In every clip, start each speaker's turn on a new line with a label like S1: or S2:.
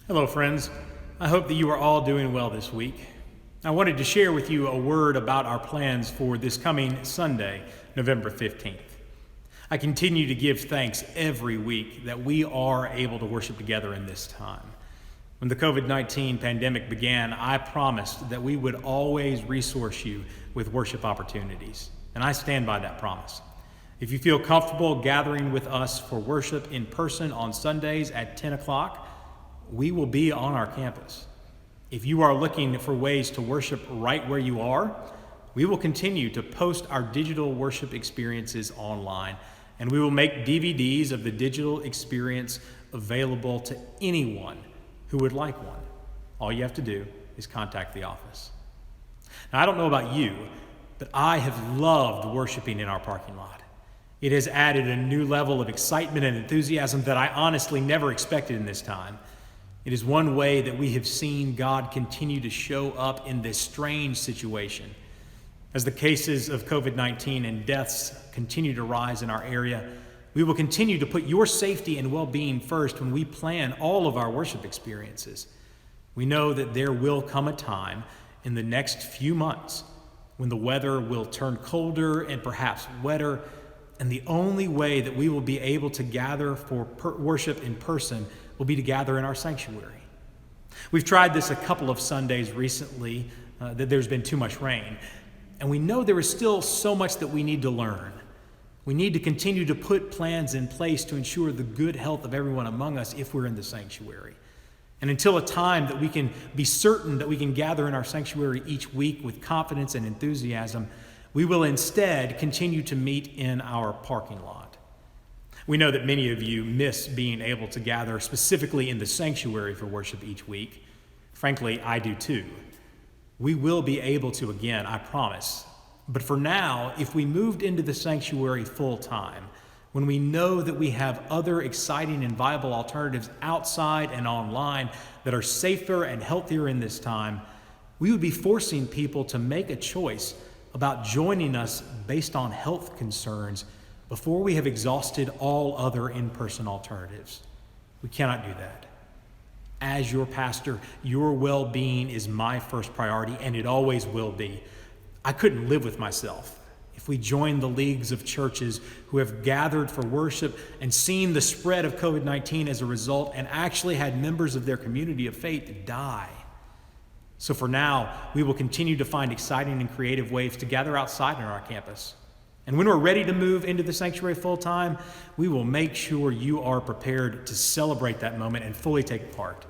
S1: Hello, friends. I hope that you are all doing well this week. I wanted to share with you a word about our plans for this coming Sunday, November 15th. I continue to give thanks every week that we are able to worship together in this time. When the COVID-19 pandemic began, I promised that we would always resource you with worship opportunities, and I stand by that promise. If you feel comfortable gathering with us for worship in person on Sundays at 10 o'clock, we will be on our campus. If you are looking for ways to worship right where you are, we will continue to post our digital worship experiences online, and we will make DVDs of the digital experience available to anyone who would like one. All you have to do is contact the office. Now, I don't know about you, but I have loved worshiping in our parking lot. It has added a new level of excitement and enthusiasm that I honestly never expected in this time. It is one way that we have seen God continue to show up in this strange situation. As the cases of COVID-19 and deaths continue to rise in our area, we will continue to put your safety and well-being first when we plan all of our worship experiences. We know that there will come a time in the next few months when the weather will turn colder and perhaps wetter, and the only way that we will be able to gather for worship in person will be to gather in our sanctuary. We've tried this a couple of Sundays recently that there's been too much rain, and we know there is still so much that we need to learn. We need to continue to put plans in place to ensure the good health of everyone among us if we're in the sanctuary. And until a time that we can be certain that we can gather in our sanctuary each week with confidence and enthusiasm, we will instead continue to meet in our parking lot. We know that many of you miss being able to gather specifically in the sanctuary for worship each week. Frankly, I do too. We will be able to again, I promise. But for now, if we moved into the sanctuary full time, when we know that we have other exciting and viable alternatives outside and online that are safer and healthier in this time, we would be forcing people to make a choice about joining us based on health concerns before we have exhausted all other in-person alternatives. We cannot do that. As your pastor, your well-being is my first priority, and it always will be. I couldn't live with myself if we joined the leagues of churches who have gathered for worship and seen the spread of COVID-19 as a result and actually had members of their community of faith die. So for now, we will continue to find exciting and creative ways to gather outside on our campus. And when we're ready to move into the sanctuary full time, we will make sure you are prepared to celebrate that moment and fully take part.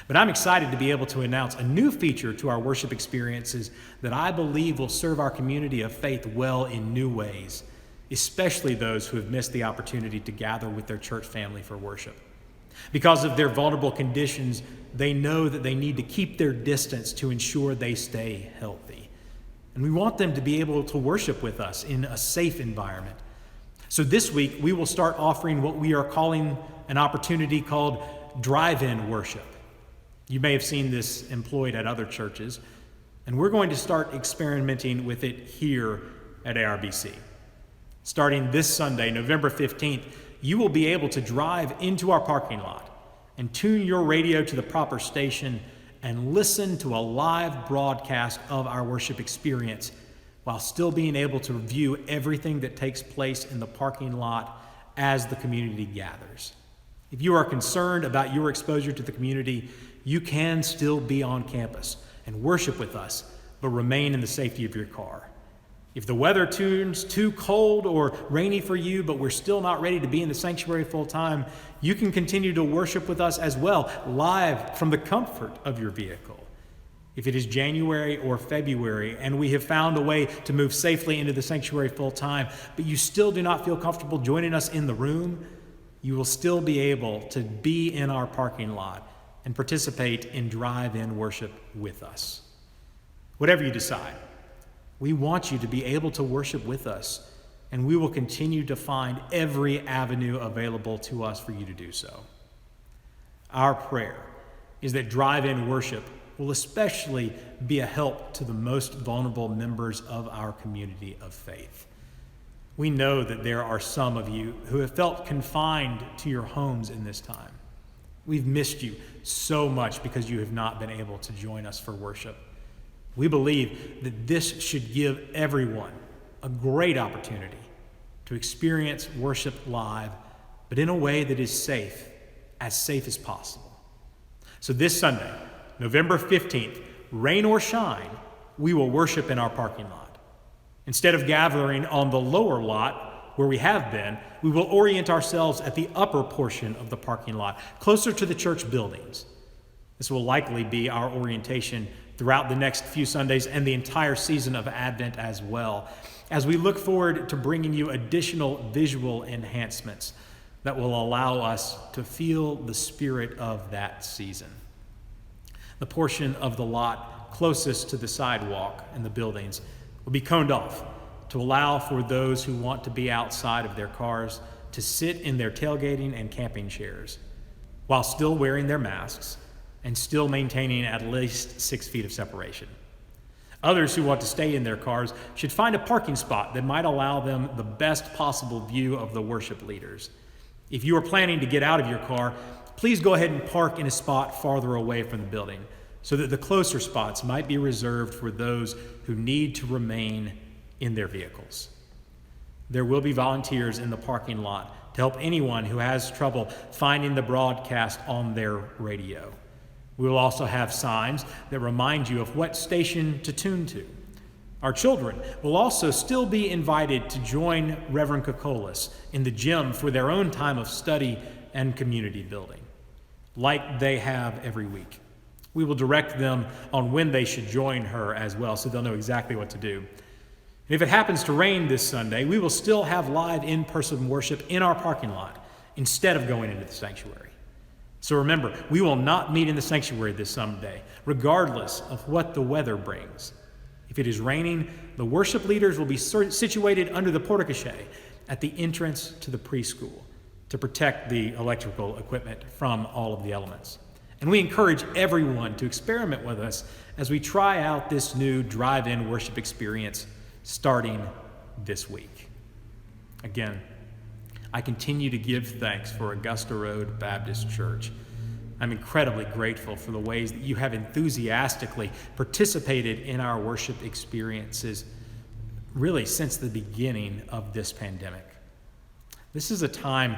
S1: But I'm excited to be able to announce a new feature to our worship experiences that I believe will serve our community of faith well in new ways, especially those who have missed the opportunity to gather with their church family for worship. Because of their vulnerable conditions, they know that they need to keep their distance to ensure they stay healthy. And we want them to be able to worship with us in a safe environment. So this week, we will start offering what we are calling an opportunity called drive-in worship. You may have seen this employed at other churches, and we're going to start experimenting with it here at ARBC. Starting this Sunday, November 15th, you will be able to drive into our parking lot and tune your radio to the proper station and listen to a live broadcast of our worship experience while still being able to view everything that takes place in the parking lot as the community gathers. If you are concerned about your exposure to the community, you can still be on campus and worship with us, but remain in the safety of your car. If the weather turns too cold or rainy for you, but we're still not ready to be in the sanctuary full time, you can continue to worship with us as well, live from the comfort of your vehicle. If it is January or February and we have found a way to move safely into the sanctuary full time, but you still do not feel comfortable joining us in the room, you will still be able to be in our parking lot and participate in drive-in worship with us. Whatever you decide, we want you to be able to worship with us, and we will continue to find every avenue available to us for you to do so. Our prayer is that drive-in worship will especially be a help to the most vulnerable members of our community of faith. We know that there are some of you who have felt confined to your homes in this time. We've missed you so much because you have not been able to join us for worship. We believe that this should give everyone a great opportunity to experience worship live, but in a way that is safe as possible. So this Sunday, November 15th, rain or shine, we will worship in our parking lot. Instead of gathering on the lower lot, where we have been, we will orient ourselves at the upper portion of the parking lot, closer to the church buildings. This will likely be our orientation throughout the next few Sundays and the entire season of Advent as well, as we look forward to bringing you additional visual enhancements that will allow us to feel the spirit of that season. The portion of the lot closest to the sidewalk and the buildings will be coned off to allow for those who want to be outside of their cars to sit in their tailgating and camping chairs while still wearing their masks and still maintaining at least 6 feet of separation. Others who want to stay in their cars should find a parking spot that might allow them the best possible view of the worship leaders. If you are planning to get out of your car, please go ahead and park in a spot farther away from the building so that the closer spots might be reserved for those who need to remain in their vehicles. There will be volunteers in the parking lot to help anyone who has trouble finding the broadcast on their radio. We will also have signs that remind you of what station to tune to. Our children will also still be invited to join Reverend Kokolas in the gym for their own time of study and community building, like they have every week. We will direct them on when they should join her as well, so they'll know exactly what to do. And if it happens to rain this Sunday, we will still have live in-person worship in our parking lot instead of going into the sanctuary. So remember, we will not meet in the sanctuary this Sunday, regardless of what the weather brings. If it is raining, the worship leaders will be situated under the porte-cochere at the entrance to the preschool to protect the electrical equipment from all of the elements. And we encourage everyone to experiment with us as we try out this new drive-in worship experience starting this week. Again, I continue to give thanks for Augusta Road Baptist Church. I'm incredibly grateful for the ways that you have enthusiastically participated in our worship experiences, really since the beginning of this pandemic. This is a time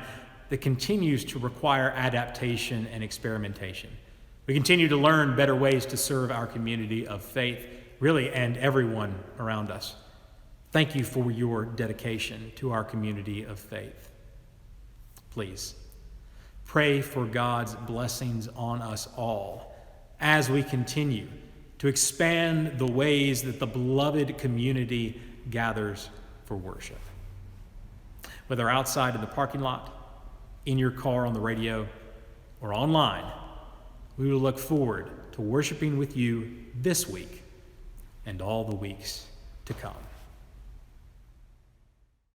S1: that continues to require adaptation and experimentation. We continue to learn better ways to serve our community of faith, really, and everyone around us. Thank you for your dedication to our community of faith. Please pray for God's blessings on us all as we continue to expand the ways that the beloved community gathers for worship. Whether outside in the parking lot, in your car on the radio, or online, we will look forward to worshiping with you this week and all the weeks to come.